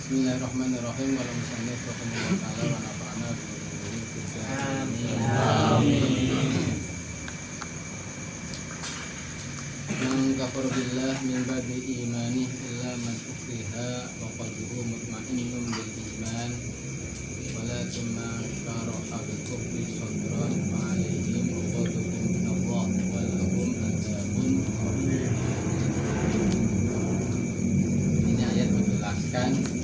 Bismillahirrahmanirrahim. Wa musannif rahimahullah ta'ala wa nafa'ana bihi fid dharain. Amin. Man kafara billah min ba'di imani illa man ukriha wa qalbuhu mutma'innun bil iman walakin man sharaha bil kufri sadran fa alaihim ghadabun min Allah wa lahum adzabun adzim. Ini ayat menjelaskan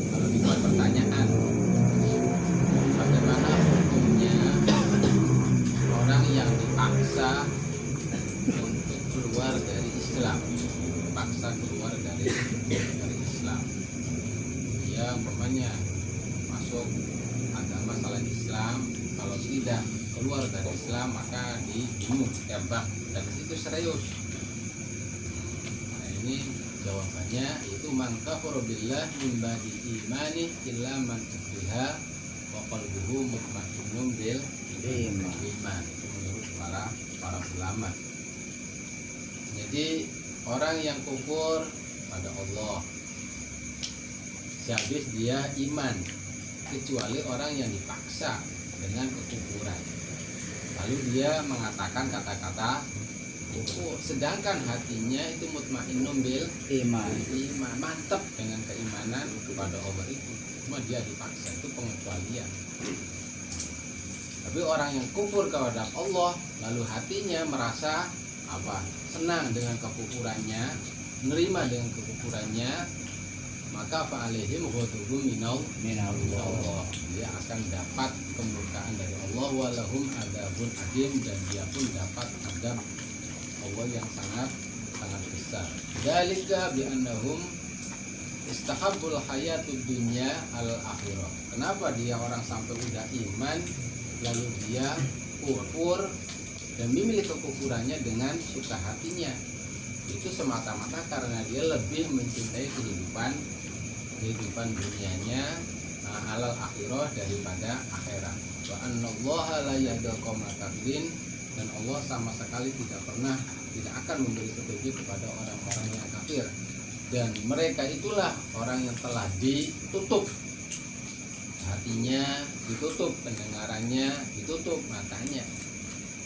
kalau dibuat pertanyaan bagaimana hukumnya orang yang dipaksa untuk keluar dari Islam, paksa keluar dari Islam. Dia umpamanya masuk agama selain Islam, kalau tidak keluar dari Islam maka dibunuh, tembak, dan itu serius. Nah, ini jawabannya itu man kafara billah min ba'di imani illa man ukriha wa qalbuhu mutma'innun bil iman. Itu menurut para ulama. Jadi orang yang kufur pada Allah sehabis dia iman, kecuali orang yang dipaksa dengan kekufuran, lalu dia mengatakan kata-kata kufur, sedangkan hatinya itu mutmainnun bil iman, mantap dengan keimanan kepada Allah itu, cuma dia dipaksa, itu pengecualian. Tapi orang yang kufur kepada Allah lalu hatinya merasa senang dengan kekufurannya, menerima dengan kekufurannya, maka fa'alaihim ghadabun minallah, dia akan dapat kemurkaan dari Allah, walahum adzabun adzim, dan dia pun dapat azab Allah yang sangat besar. Dzalika bi annahum istahabbul hayatud dunya al akhirah. Kenapa dia orang sampai udah iman lalu dia kufur dan memilih kekufurannya dengan suka hatinya? Itu semata-mata karena dia lebih mencintai kehidupan dunianya alal akhirah daripada akhirat. Wa annallaha la yahdil qaumal kafirin, dan Allah sama sekali tidak akan memberi petunjuk kepada orang-orang yang kafir, dan mereka itulah orang yang telah ditutup hatinya, ditutup pendengarannya, ditutup matanya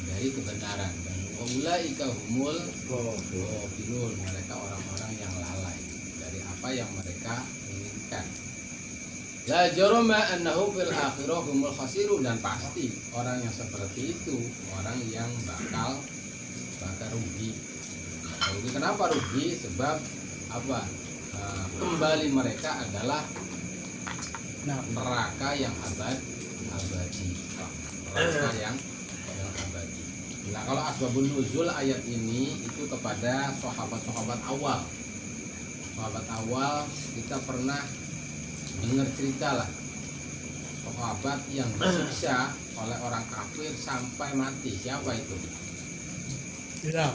dari kebenaran, dan ulaika humul ghafilun, mereka orang-orang yang lalai dari apa yang mereka inginkan. La jarama annahum fil akhirah humul khasirun, dan pasti orang yang seperti itu orang yang bakal rugi. Kenapa rugi? Sebab kembali mereka adalah neraka yang abadi. Neraka yang abadi. Nah, kalau asbabun nuzul ayat ini itu kepada sahabat-sahabat awal. Sahabat awal kita pernah dengar cerita lah, sahabat yang disiksa oleh orang kafir sampai mati. Siapa itu? Bilal.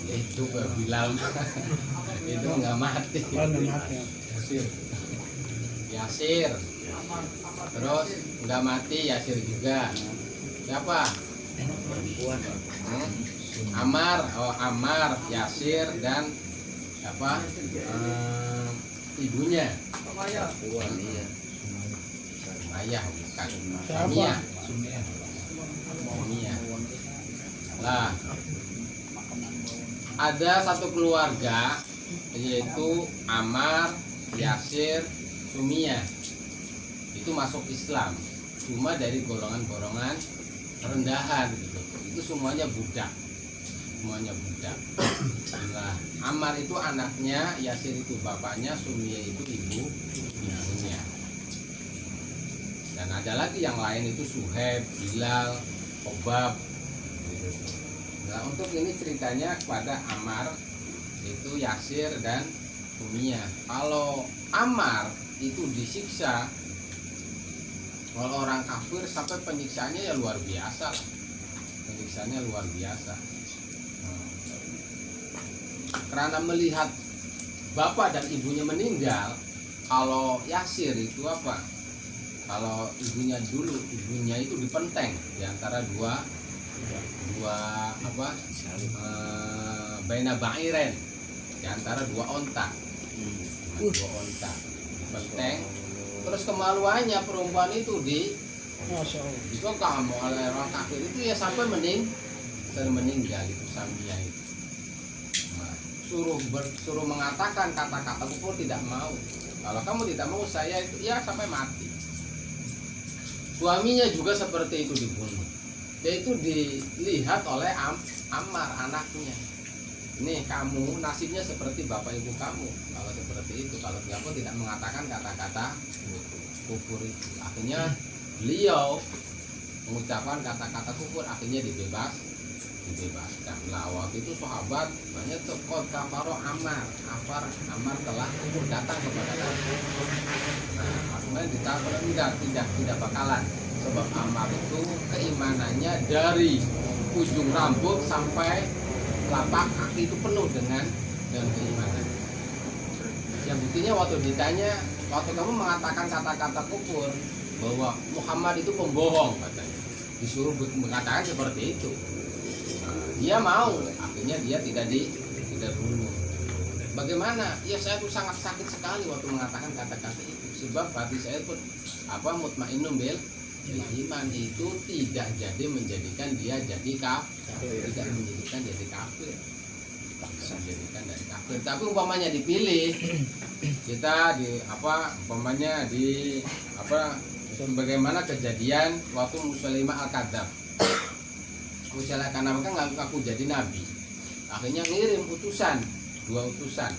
Itu Bilal. Itu nggak mati. Yasir. Terus nggak mati Yasir juga. Siapa? Ammar, Yasir, dan siapa? Ibunya. Ayah bukan. Sumiah. Lah, ada satu keluarga yaitu Ammar, Yasir, Sumiah. Itu masuk Islam, cuma dari golongan-golongan rendahan gitu. Itu semuanya budak. Nah, Ammar itu anaknya, Yasir itu bapaknya, Sumiah itu ibunya. Dan ada lagi yang lain itu Suhaib, Bilal, Khobab gitu. Nah, untuk ini ceritanya kepada Ammar itu Yasir dan Sumiah. Kalau Ammar itu disiksa oleh orang kafir sampai penyiksaannya ya luar biasa. Karena melihat bapak dan ibunya meninggal. Kalau Yasir itu kalau ibunya itu dipenteng di antara dua baina ba'iren, di antara dua onta. kelenteng. Terus kemaluannya perempuan itu Masya Allah. dikokang oleh orang kafir itu ya sampai meninggal itu Samia itu. Nah, suruh mengatakan kata-kata kufur tidak mau. Kalau kamu tidak mau saya itu ya sampai mati. Suaminya juga seperti itu dibunuh. Yaitu dilihat oleh Ammar anaknya. Nih kamu nasibnya seperti bapak ibu kamu. Kalau seperti itu, kalau kamu tidak mengatakan kata-kata kufur itu, akhirnya beliau mengucapkan kata-kata kufur, akhirnya dibebaskan. Nah waktu itu sahabat banyak cekot kafaro Ammar telah kufur, datang kepada Nabi. Nah kemudian dikatakan tidak bakalan, sebab Ammar itu keimanannya dari ujung rambut sampai telapak kaki itu penuh dengan keimanan. Yang buktinya waktu ditanya, waktu kamu mengatakan kata-kata kufur bahwa Muhammad itu pembohong katanya, disuruh mengatakan seperti itu. Nah, dia mau, akhirnya dia tidak bunuh. Bagaimana? Ya saya tuh sangat sakit sekali waktu mengatakan kata-kata itu, sebab hati saya pun mutmainnun bil iman itu tidak jadi menjadikan dia jadi kafir, tidak menjadikan jadi kafir, menjadikan dari kafir. Tapi umpamanya dipilih, kita bagaimana kejadian waktu Musailimah al-Kadzdzab. Musailimah kan ngaku jadi nabi, akhirnya ngirim dua utusan.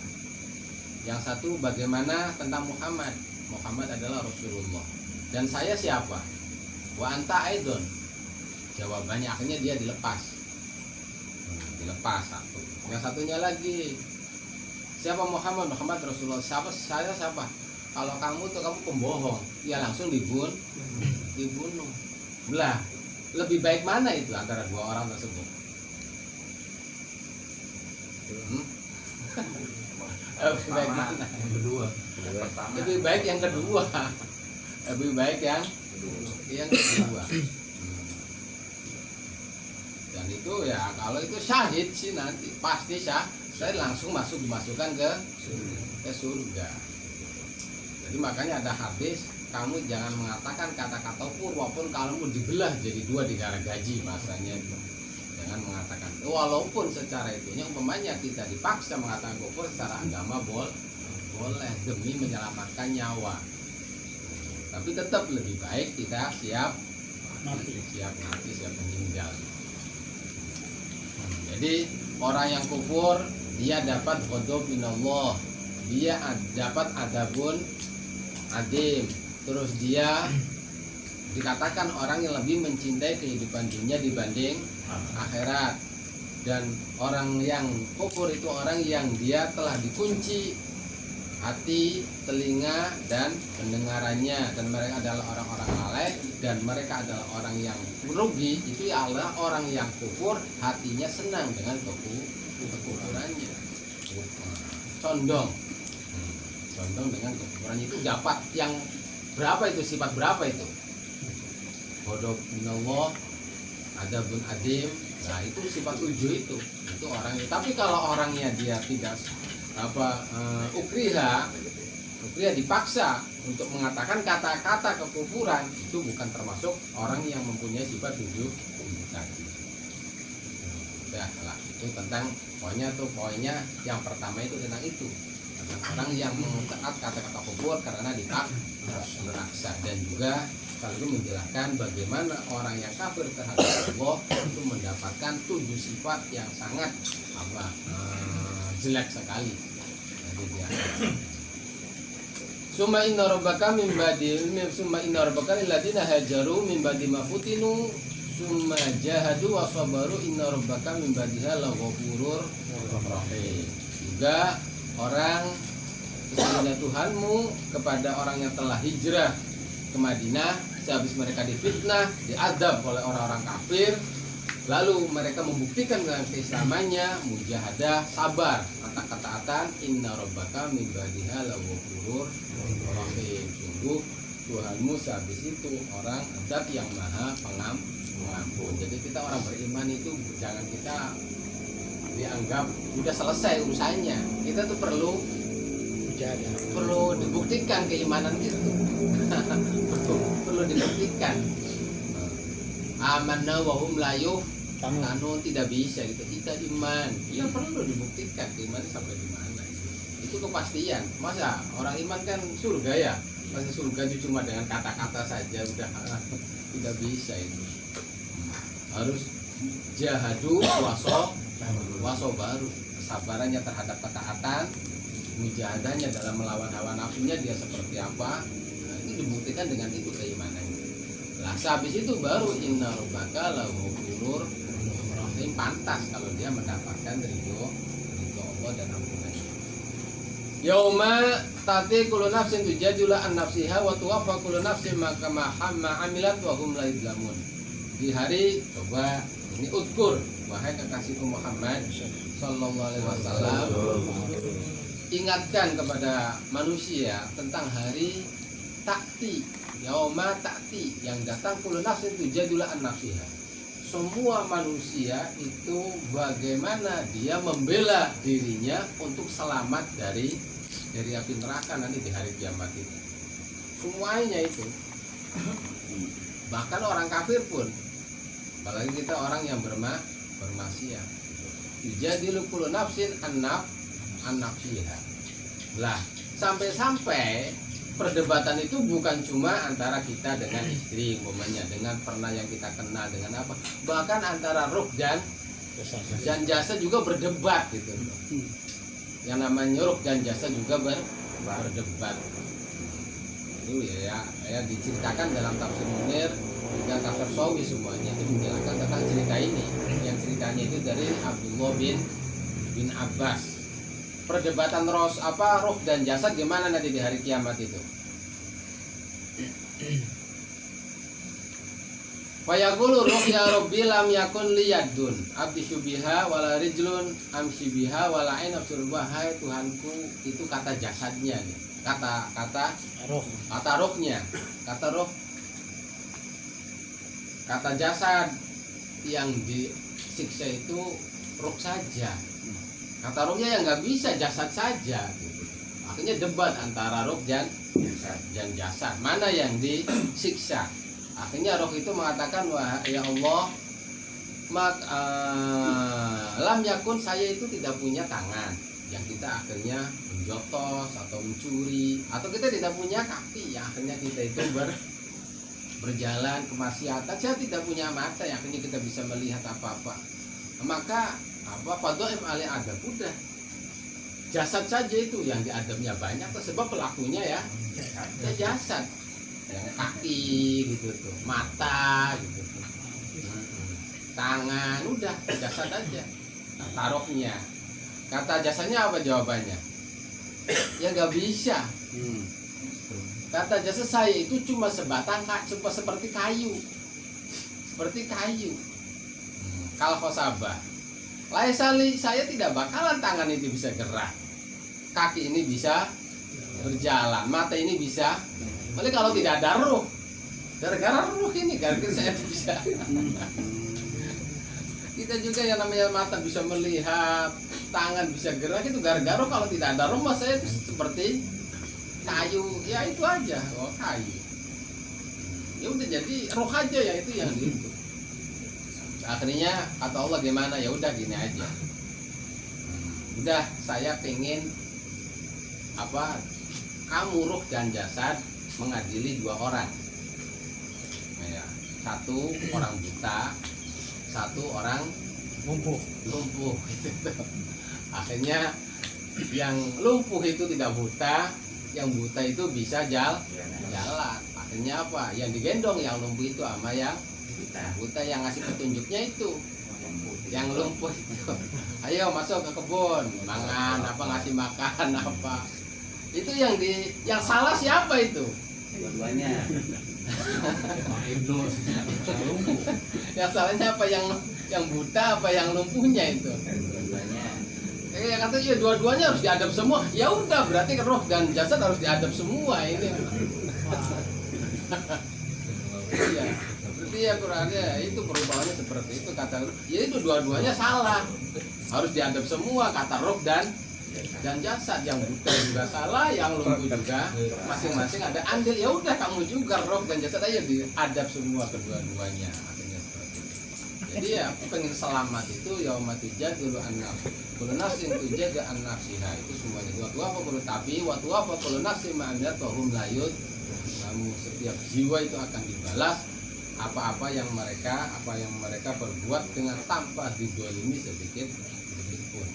Yang satu bagaimana tentang Muhammad adalah Rasulullah, dan saya siapa? Wa anta aidon. Jawabannya akhirnya dia dilepas satu. Yang satunya lagi, siapa Muhammad Rasulullah. Saya siapa? Kalau kamu pembohong, ya langsung dibunuh. Belah, lebih baik mana itu antara dua orang tersebut? Lebih baik mana? Yang kedua. Lebih baik yang kedua. Lebih baik yang kedua. Dan itu ya kalau itu syahid sih nanti pasti saya langsung dimasukkan ke surga. Jadi makanya ada hadis, kamu jangan mengatakan kata-kata kufur walaupun kamu dibelah jadi dua di gara gaji, bahasanya itu. Jangan mengatakan, walaupun secara itunya umpamanya kita dipaksa mengatakan kufur secara agama boleh demi menyelamatkan nyawa. Tapi tetap lebih baik kita siap mati, siap meninggal. Jadi orang yang kufur dia dapat ghadab minallah, dia dapat adabun adim. Terus dia dikatakan orang yang lebih mencintai kehidupan dunia dibanding akhirat. Dan orang yang kufur itu orang yang dia telah dikunci hati, telinga, dan pendengarannya, dan mereka adalah orang-orang lalai, dan mereka adalah orang yang merugi. Itu adalah orang yang kufur, hatinya senang dengan kekufurannya, condong dengan kekufurannya. Itu dapat yang berapa itu, sifat berapa itu? Ghadab minallah, adabun adim. Nah itu sifat 7 itu orangnya. Tapi kalau orangnya dia tidak ukriha dipaksa untuk mengatakan kata-kata kekufuran, itu bukan termasuk orang yang mempunyai sifat 7 tadi. Udah lah, itu tentang poinnya yang pertama itu tentang itu, tentang orang yang mengucapkan kata-kata kufur karena dipaksa, dan juga sekaligus menjelaskan bagaimana orang yang kafir terhadap Allah itu mendapatkan 7 sifat yang sangat jelek sekali. Summa inna rabbaka min ba'di summa inna rabbaka alladziina hajaru min ba'di ma futinu summa jahadu wa sabaru inna rabbaka min ba'diha laghafurur rahim. Juga orang sesungguhnya Tuhanmu kepada orang yang telah hijrah ke Madinah sehabis mereka difitnah, diadab oleh orang-orang kafir, lalu mereka membuktikan dengan keislamannya, mujahadah, sabar, ketaatan, inna rabbaka min ba'diha laghafurur rahim. Sungguh Tuhanmu sehabis itu orang zat yang maha pengampun. Jadi kita orang beriman itu jangan kita dianggap udah selesai urusannya. Kita tuh perlu perlu dibuktikan keimanan itu. perlu dibuktikan. Amanna wa hum la yuftanun, tidak bisa gitu. Kita iman, ya perlu dibuktikan keimanan sampai di mana. Itu kepastian. Masa orang iman kan surga ya? Masa surga itu cuma dengan kata-kata saja udah tidak bisa itu. Harus jahadu waso baru, kesabarannya terhadap ketaatan, mujahadahnya dalam melawan hawa nafsunya dia seperti apa. Nah, itu dibuktikan dengan itu keimanannya. Lah habis itu baru inna rabbaka lahu ghafurur rahim, pantas kalau dia mendapatkan ridho Allah dan ampunannya. Yauma tati kullu nafsin tujadila an nafsiha wa tuwaffa kullu nafsin ma amilat wa hum la yuzlamun. Di hari, coba ini ukur, wahai kekasihku Muhammad sallallahu alaihi wasallam, ingatkan kepada manusia tentang hari takti, yauma takti, yang datang kullu nafsin tujadila an nafsiha. Semua manusia itu bagaimana dia membela dirinya untuk selamat dari api neraka nanti di hari kiamat itu. Semuanya itu. Bahkan orang kafir pun, apalagi kita orang yang bermaksiat. Jadilu kullu nafsin an nafsiha. Lah, sampai-sampai perdebatan itu bukan cuma antara kita dengan istri, umpamanya dengan pernah yang kita kenal dengan apa, bahkan antara ruh dan jasa juga berdebat gitu. Yang namanya ruh dan jasa juga berdebat. Itu ya diceritakan dalam tafsir Munir dan tafsir Sawi, semuanya itu menjelaskan tentang cerita ini. Yang ceritanya itu dari Abdullah bin Abbas. Perdebatan roh dan jasad gimana nanti di hari kiamat itu. Fayaqulu ruh ya rabbi lam yakun liyadun abdi syubiha wala rijlun amsi biha wala ain absurubah. Tuhanku, itu kata jasadnya nih. Kata rohnya. Kata jasad yang disiksa itu roh saja. Kata rohnya yang nggak bisa, jasad saja gitu. Akhirnya debat antara roh dan jasad, mana yang disiksa. Akhirnya roh itu mengatakan, wah ya Allah, lam yakun, saya itu tidak punya tangan yang kita akhirnya menjotos atau mencuri, atau kita tidak punya kaki yang akhirnya kita itu berjalan kemaksiatan. Saya tidak punya mata yang akhirnya kita bisa melihat apa-apa. Maka fadhaim ali adab, udah jasad saja itu yang diadabnya banyak, sebab pelakunya ya jasad, yang kaki gitu tuh, mata gitu tuh, tangan, udah jasad aja. Nah, taruhnya kata jasanya apa jawabannya? Ya nggak bisa. Kata jasa saya itu cuma sebatang, cuma seperti kayu, kalau khosabah. Laisali, saya tidak bakalan tangan itu bisa gerak, kaki ini bisa berjalan, mata ini bisa. Oleh kalau tidak ada ruh, gara-gara ruh ini, gara-gara saya bisa. Kita juga yang namanya mata bisa melihat, tangan bisa gerak, itu gara-gara ruh. Kalau tidak ada ruh, mas saya itu seperti kayu, ya itu aja, kayu. Ya udah, jadi ruh aja ya itu yang gitu. Akhirnya kata Allah gimana, ya udah gini aja, udah saya pengen kamu ruh dan jasad mengadili dua orang, ya, satu orang buta, satu orang lumpuh. Akhirnya yang lumpuh itu tidak buta, yang buta itu bisa jalan. Akhirnya apa, yang digendong yang lumpuh itu sama yang buta, yang ngasih petunjuknya itu yang lumpuh itu. Ayo masuk ke kebun, mangan apa, ngasih makan apa. Itu yang salah siapa itu? Dua-duanya. Yang salahnya apa, yang buta apa yang lumpuhnya itu? Dua-duanya. Ya kata ya dua-duanya harus diadab semua. Ya udah, berarti roh dan jasad harus diadab semua ini. Iya. Ya Qurannya itu perubahannya seperti itu, kata ya itu dua-duanya salah, harus diadab semua, kata roh dan Dan jasad yang buta juga salah, yang lumpuh juga, masing-masing ada andil. Ya udah kamu juga roh dan jasad aja diadab semua kedua-duanya. Akhirnya seperti itu. Jadi ya pengen selamat itu yaumatijad dulu anak. Kullu nafsin tujaza an nafsiha itu semuanya. Waktu apa kullu tapi waktu apa kullu nafsin ma'amilat wa hum la yud. Kamu setiap jiwa itu akan dibalas apa yang mereka perbuat dengan tanpa dizalimi sedikit pun.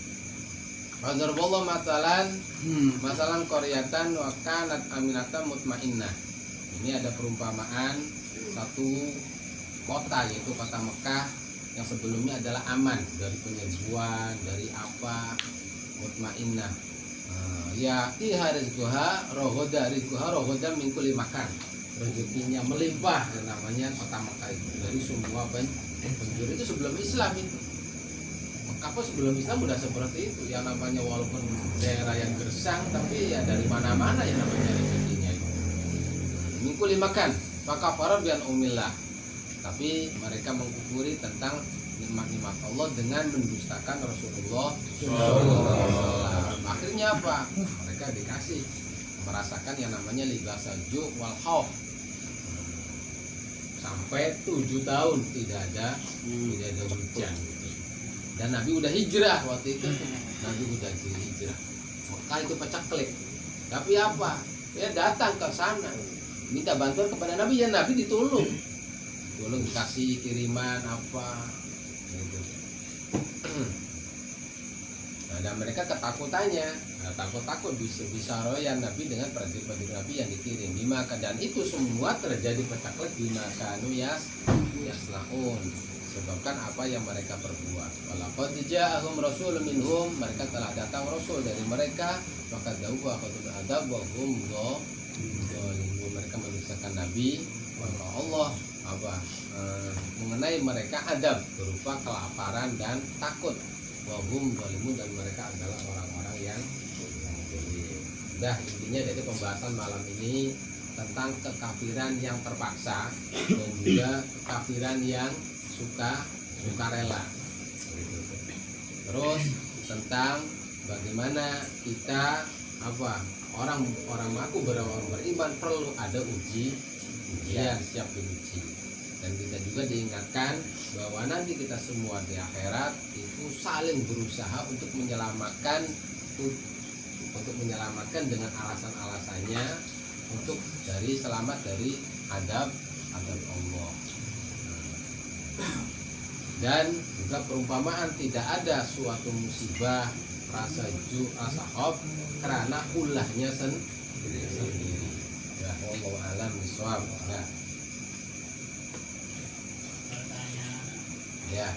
Fadzarballahu masalan qaryatan wa kanat aminatan mutmainnah. Ini ada perumpamaan satu kota yaitu kota Mekah yang sebelumnya adalah aman dari penyerbuan, dari apa, mutmainnah. Ya tiha rizquha rohoda min kulli makan. Rezekinya melimpah, yang namanya kota Mekah itu dari semua penjuru. Itu sebelum Islam itu. Mekah pun sebelum Islam udah seperti itu. Yang namanya walaupun daerah yang gersang, tapi ya dari mana-mana yang namanya rezekinya itu. Min kulli makan, maka para bian umillah. Tapi mereka mengkufuri tentang nikmat-nikmat Allah dengan mendustakan Rasulullah SAW. Akhirnya apa? Mereka dikasih merasakan yang namanya libasal ju' wal khauf. Sampai 7 tahun tidak ada hujan. Dan Nabi udah hijrah waktu itu. Nabi udah hijrah. Mekah itu pecah klik. Tapi apa? Dia datang ke sana minta bantuan kepada Nabi, ya Nabi ditolong. Dikasih kiriman apa gitu. Nah, dan mereka ketakutannya, takut bisa royan Nabi dengan prajurit Nabi yang dikirim. Bima dan itu semua terjadi pecaklik bima kanu yaslaun, sebabkan apa yang mereka perbuat. Walaqad ja'ahum rasulun minhum, mereka telah datang rasul dari mereka, maka dauhu akhadul adab wa hum dzalimun, mereka menyusahkan Nabi. Maka Allah mengenai mereka adab berupa kelaparan dan takut. Wahum zalimun, dan mereka adalah orang-orang yang zalim. Dah intinya dari pembahasan malam ini tentang kekafiran yang terpaksa dan juga kekafiran yang sukarela. Terus tentang bagaimana kita orang mengaku orang beriman perlu ada ujian, siap diuji. Dan kita juga diingatkan bahwa nanti kita semua di akhirat itu saling berusaha untuk menyelamatkan dengan alasan-alasannya untuk selamat dari adab Allah. Dan juga perumpamaan tidak ada suatu musibah rasa khauf karena ulahnya sendiri. Ya wallahu alam bishawab. Ya.